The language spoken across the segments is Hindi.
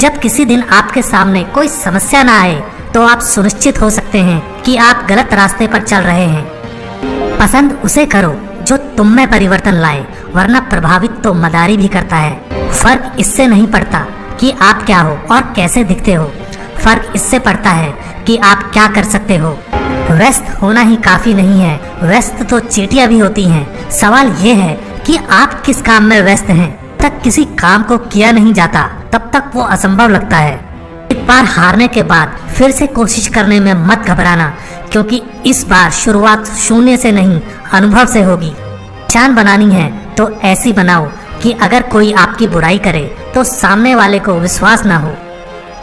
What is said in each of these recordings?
जब किसी दिन आपके सामने कोई समस्या ना आए तो आप सुनिश्चित हो सकते हैं कि आप गलत रास्ते पर चल रहे हैं। पसंद उसे करो जो तुम में परिवर्तन लाए, वरना प्रभावित तो मदारी भी करता है। फर्क इससे नहीं पड़ता कि आप क्या हो और कैसे दिखते हो, फर्क इससे पड़ता है कि आप क्या कर सकते हो। व्यस्त होना ही काफी नहीं है, व्यस्त तो चींटियां भी होती हैं। सवाल ये है कि आप किस काम में व्यस्त हैं। तक किसी काम को किया नहीं जाता तब तक वो असंभव लगता है। एक बार हारने के बाद फिर से कोशिश करने में मत घबराना, क्योंकि इस बार शुरुआत शून्य से नहीं अनुभव से होगी। पहचान बनानी है तो ऐसी बनाओ कि अगर कोई आपकी बुराई करे तो सामने वाले को विश्वास ना हो।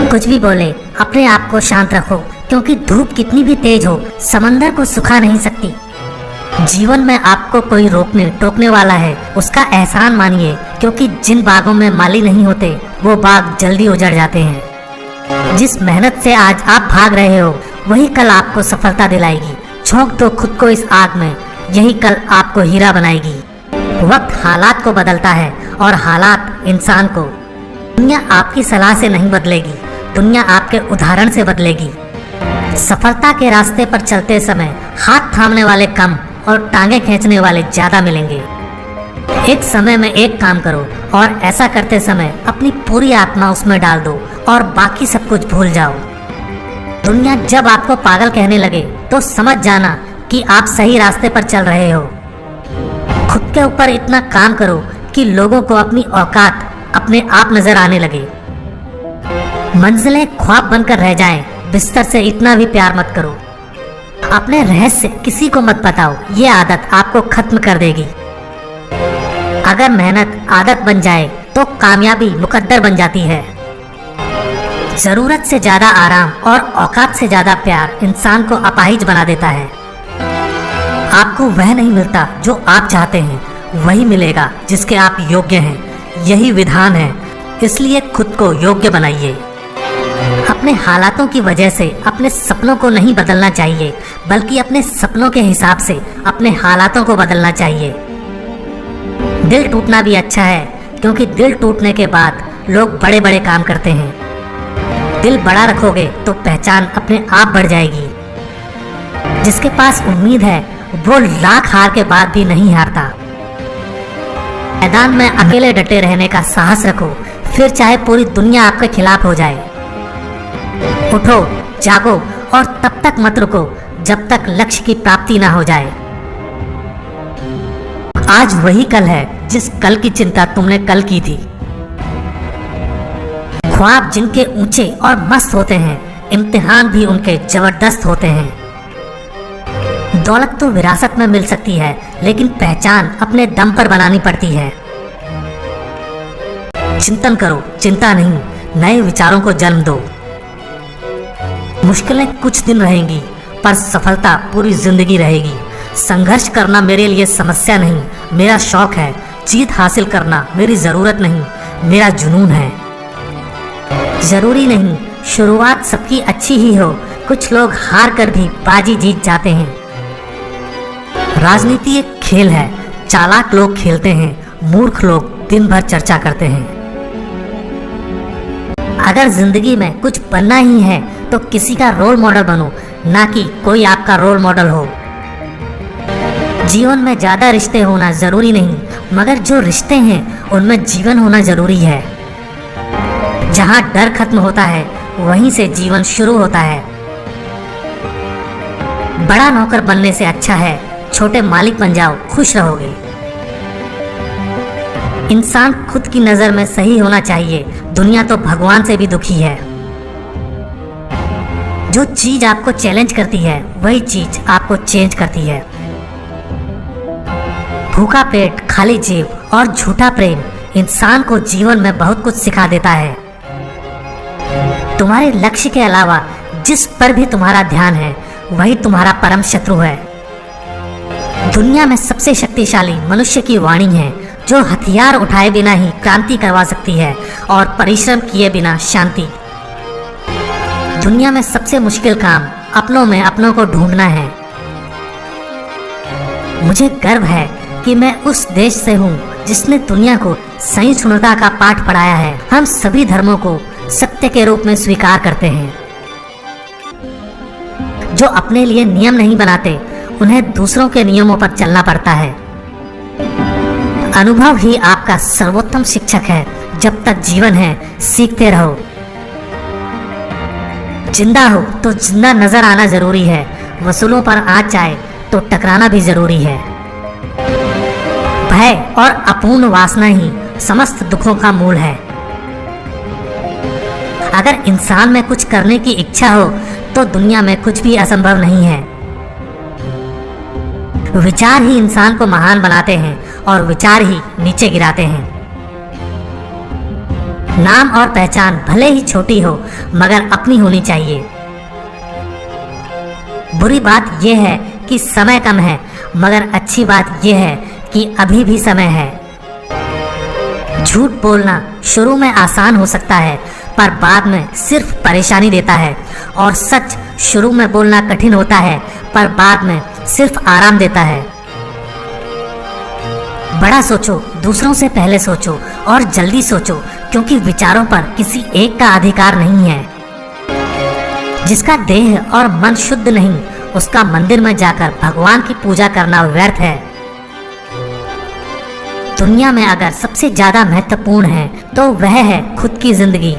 कुछ भी बोले, अपने आप को शांत रखो, क्योंकि धूप कितनी भी तेज हो समंदर को सुखा नहीं सकती। जीवन में आपको कोई रोकने टोकने वाला है, उसका एहसान मानिए, क्योंकि जिन बागों में माली नहीं होते वो बाग जल्दी उजड़ जाते हैं। जिस मेहनत से आज आप भाग रहे हो वही कल आपको सफलता दिलाएगी। झोंक दो खुद को इस आग में, यही कल आपको हीरा बनाएगी। वक्त हालात को बदलता है और हालात इंसान को। दुनिया आपकी सलाह से नहीं बदलेगी, दुनिया आपके उदाहरण से बदलेगी। सफलता के रास्ते पर चलते समय हाथ थामने वाले कम और टांगे खींचने वाले ज्यादा मिलेंगे। एक समय में एक काम करो और ऐसा करते समय अपनी पूरी आत्मा उसमें डाल दो और बाकी सब कुछ भूल जाओ। दुनिया जब आपको पागल कहने लगे तो समझ जाना कि आप सही रास्ते पर चल रहे हो। खुद के ऊपर इतना काम करो कि लोगों को अपनी औकात अपने आप नजर आने लगे। मंजिलें ख्वाब बनकर रह जाएं, बिस्तर से इतना भी प्यार मत करो। अपने रहस्य किसी को मत बताओ, ये आदत आपको खत्म कर देगी। अगर मेहनत आदत बन जाए तो कामयाबी मुकद्दर बन जाती है। जरूरत से ज्यादा आराम और औकात से ज्यादा प्यार इंसान को अपाहिज बना देता है। आपको वह नहीं मिलता जो आप चाहते हैं, वही मिलेगा जिसके आप योग्य हैं। यही विधान है, इसलिए खुद को योग्य बनाइए। अपने हालातों की वजह से अपने सपनों को नहीं बदलना चाहिए, बल्कि अपने सपनों के हिसाब से अपने हालातों को बदलना चाहिए। दिल टूटना भी अच्छा है, क्योंकि दिल टूटने के बाद लोग बड़े बड़े काम करते हैं। दिल बड़ा रखोगे तो पहचान अपने आप बढ़ जाएगी। जिसके पास उम्मीद है वो लाख हार के बाद भी नहीं हारता। मैदान में अकेले डटे रहने का साहस रखो, फिर चाहे पूरी दुनिया आपके खिलाफ हो जाए। उठो, जागो और तब तक मत रुको जब तक लक्ष्य की प्राप्ति ना हो जाए। आज वही कल है जिस कल की चिंता तुमने कल की थी। ख्वाब जिनके ऊंचे और मस्त होते हैं, इम्तिहान भी उनके जबरदस्त होते हैं। दौलत तो विरासत में मिल सकती है, लेकिन पहचान अपने दम पर बनानी पड़ती है। चिंतन करो, चिंता नहीं, नए विचारों को जन्म दो। मुश्किलें कुछ दिन रहेंगी, पर सफलता पूरी जिंदगी रहेगी। संघर्ष करना मेरे लिए समस्या नहीं, मेरा शौक है। जीत हासिल करना मेरी जरूरत नहीं, मेरा जुनून है। जरूरी नहीं शुरुआत सबकी अच्छी ही हो, कुछ लोग हार कर भी बाजी जीत जाते हैं। राजनीति एक खेल है, चालाक लोग खेलते हैं, मूर्ख लोग दिन भर चर्चा करते हैं। अगर जिंदगी में कुछ बनना ही है तो किसी का रोल मॉडल बनो, ना कि कोई आपका रोल मॉडल हो। जीवन में ज्यादा रिश्ते होना जरूरी नहीं, मगर जो रिश्ते हैं उनमें जीवन होना जरूरी है। जहाँ डर खत्म होता है वहीं से जीवन शुरू होता है। बड़ा नौकर बनने से अच्छा है छोटे मालिक बन जाओ, खुश रहोगे। इंसान खुद की नजर में सही होना चाहिए, दुनिया तो भगवान से भी दुखी है। जो चीज आपको चैलेंज करती है वही चीज आपको चेंज करती है। भूखा पेट, खाली जेब और झूठा प्रेम इंसान को जीवन में बहुत कुछ सिखा देता है। तुम्हारे लक्ष्य के अलावा जिस पर भी तुम्हारा ध्यान है वही तुम्हारा परम शत्रु है। दुनिया में सबसे शक्तिशाली मनुष्य की वाणी है, जो हथियार उठाए बिना ही क्रांति करवा सकती है और परिश्रम किए बिना शांति। दुनिया में सबसे मुश्किल काम अपनों में अपनों को ढूंढना है। मुझे गर्व है कि मैं उस देश से हूँ जिसने दुनिया को सहिष्णुता का पाठ पढ़ाया है। हम सभी धर्मों को सत्य के रूप में स्वीकार करते हैं। जो अपने लिए नियम नहीं बनाते, उन्हें दूसरों के नियमों पर चलना पड़ता है। अनुभव ही आपका सर्वोत्तम शिक्षक है। जब तक जीवन है, सीखते रहो। जिंदा हो तो जिंदा नजर आना जरूरी है। वसूलों पर आँच आए तो टकराना भी जरूरी है। भय और अपूर्ण वासना ही समस्त दुखों का मूल है। अगर इंसान में कुछ करने की इच्छा हो तो दुनिया में कुछ भी असंभव नहीं है। विचार ही इंसान को महान बनाते हैं और विचार ही नीचे गिराते हैं। नाम और पहचान भले ही छोटी हो, मगर अपनी होनी चाहिए। बुरी बात यह है कि समय कम है, मगर अच्छी बात यह है कि अभी भी समय है। झूठ बोलना शुरू में आसान हो सकता है, पर बाद में सिर्फ परेशानी देता है। और सच शुरू में बोलना कठिन होता है, पर बाद में सिर्फ आराम देता है। बड़ा सोचो, दूसरों से पहले सोचो और जल्दी सोचो, क्योंकि विचारों पर किसी एक का अधिकार नहीं है। जिसका देह और मन शुद्ध नहीं, उसका मंदिर में जाकर भगवान की पूजा करना व्यर्थ है। दुनिया में अगर सबसे ज्यादा महत्वपूर्ण है तो वह है खुद की जिंदगी।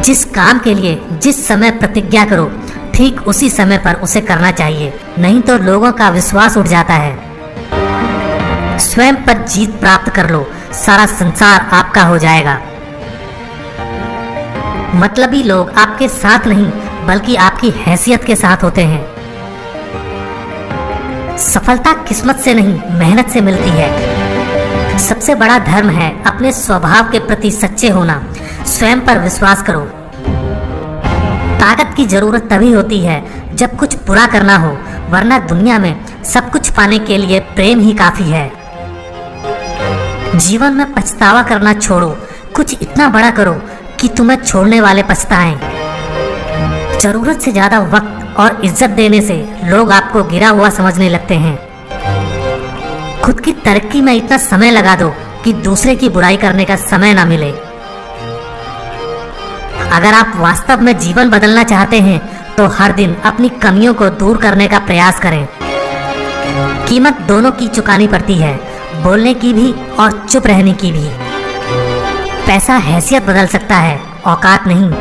जिस काम के लिए जिस समय प्रतिज्ञा करो, ठीक उसी समय पर उसे करना चाहिए, नहीं तो लोगों का विश्वास उठ जाता है। स्वयं पर जीत प्राप्त कर लो, सारा संसार आपका हो जाएगा। मतलबी लोग आपके साथ नहीं, बल्कि आपकी हैसियत के साथ होते हैं। सफलता किस्मत से नहीं, मेहनत से मिलती है। सबसे बड़ा धर्म है अपने स्वभाव के प्रति सच्चे होना। स्वयं पर विश्वास करो। ताकत की जरूरत तभी होती है जब कुछ बुरा करना हो, वरना दुनिया में सब कुछ पाने के लिए प्रेम ही काफी है। जीवन में पछतावा करना छोड़ो, कुछ इतना बड़ा करो कि तुम्हें छोड़ने वाले पछताएं। जरूरत से ज्यादा वक्त और इज्जत देने से लोग आपको गिरा हुआ समझने लगते हैं। खुद की तरक्की में इतना समय लगा दो कि दूसरे की बुराई करने का समय ना मिले। अगर आप वास्तव में जीवन बदलना चाहते हैं तो हर दिन अपनी कमियों को दूर करने का प्रयास करें। कीमत दोनों की चुकानी पड़ती है, बोलने की भी और चुप रहने की भी। पैसा हैसियत बदल सकता है, औकात नहीं।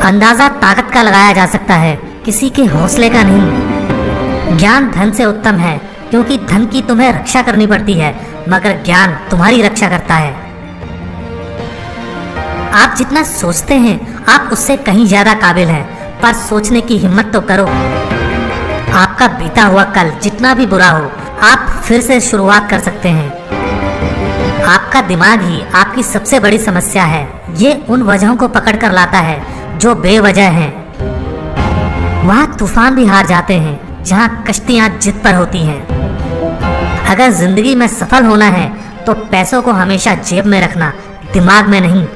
अंदाजा ताकत का लगाया जा सकता है, किसी के हौसले का नहीं। ज्ञान धन से उत्तम है, क्योंकि धन की तुम्हें रक्षा करनी पड़ती है, मगर ज्ञान तुम्हारी रक्षा करता है। आप जितना सोचते हैं, आप उससे कहीं ज्यादा काबिल हैं, पर सोचने की हिम्मत तो करो। आपका बीता हुआ कल जितना भी बुरा हो, आप फिर से शुरुआत कर सकते हैं। आपका दिमाग ही आपकी सबसे बड़ी समस्या है। ये उन वजहों को पकड़ कर लाता है जो बेवजह हैं। वहाँ तूफान भी हार जाते हैं जहाँ कश्तियाँ जिद पर होती हैं। अगर जिंदगी में सफल होना है तो पैसों को हमेशा जेब में रखना, दिमाग में नहीं।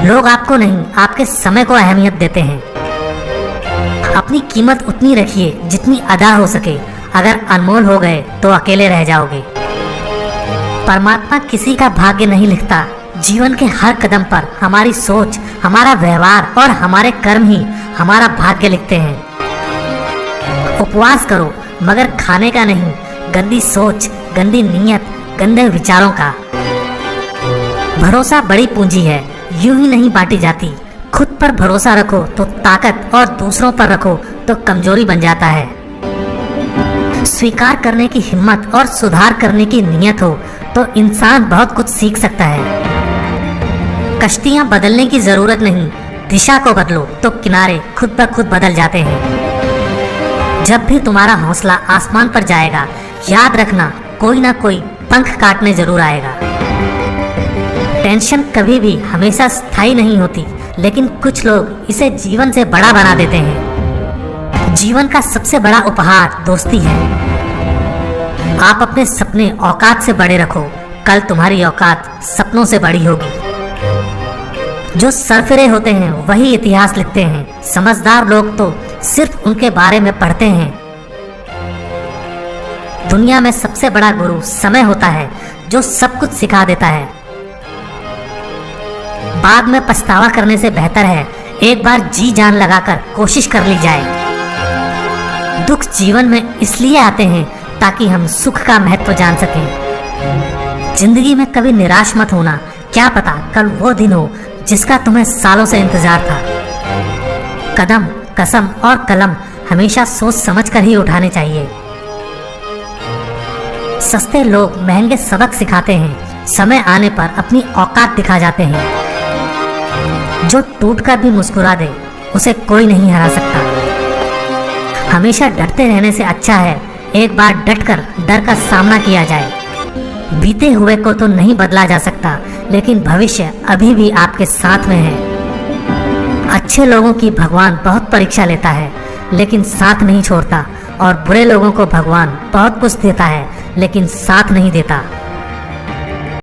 लोग आपको नहीं, आपके समय को अहमियत देते हैं। अपनी कीमत उतनी रखिए जितनी अदा हो सके। अगर अनमोल हो गए तो अकेले रह जाओगे। परमात्मा किसी का भाग्य नहीं लिखता। जीवन के हर कदम पर हमारी सोच, हमारा व्यवहार और हमारे कर्म ही हमारा भाग्य लिखते हैं। उपवास करो, मगर खाने का नहीं, गंदी सोच, गंदी नीयत, गंदे विचारों का। भरोसा बड़ी पूंजी है, यूं ही नहीं बांटी जाती। खुद पर भरोसा रखो तो ताकत, और दूसरों पर रखो तो कमजोरी बन जाता है। स्वीकार करने की हिम्मत और सुधार करने की नीयत हो तो इंसान बहुत कुछ सीख सकता है। कश्तियां बदलने की जरूरत नहीं, दिशा को बदलो तो किनारे खुद ब खुद बदल जाते हैं। जब भी तुम्हारा हौसला आसमान पर जाएगा, याद रखना कोई ना कोई पंख काटने जरूर आएगा। टेंशन कभी भी हमेशा स्थायी नहीं होती, लेकिन कुछ लोग इसे जीवन से बड़ा बना देते हैं। जीवन का सबसे बड़ा उपहार दोस्ती है। आप अपने सपने औकात से बड़े रखो, कल तुम्हारी औकात सपनों से बड़ी होगी। जो सरफिरे होते हैं वही इतिहास लिखते हैं। समझदार लोग तो सिर्फ उनके बारे में पढ़ते हैं। दुनिया में सबसे बड़ा गुरु समय होता है, जो सब कुछ सिखा देता है। बाद में पछतावा करने से बेहतर है एक बार जी जान लगाकर कोशिश कर ली जाए। दुख जीवन में इसलिए आते हैं ताकि हम सुख का महत्व जान सकें। जिंदगी में कभी निराश मत होना, क्या पता कल वो दिन हो जिसका तुम्हें सालों से इंतजार था। कदम, कसम और कलम हमेशा सोच समझ कर ही उठाने चाहिए। सस्ते लोग महंगे सबक सिखाते हैं, समय आने पर अपनी औकात दिखा जाते हैं। जो टूटकर भी मुस्कुरा दे उसे कोई नहीं हरा सकता। हमेशा डरते रहने से अच्छा है एक बार डटकर डर का सामना किया जाए। बीते हुए को तो नहीं बदला जा सकता, लेकिन भविष्य अभी भी आपके साथ में है। अच्छे लोगों की भगवान बहुत परीक्षा लेता है लेकिन साथ नहीं छोड़ता, और बुरे लोगों को भगवान बहुत कुछ देता है लेकिन साथ नहीं देता।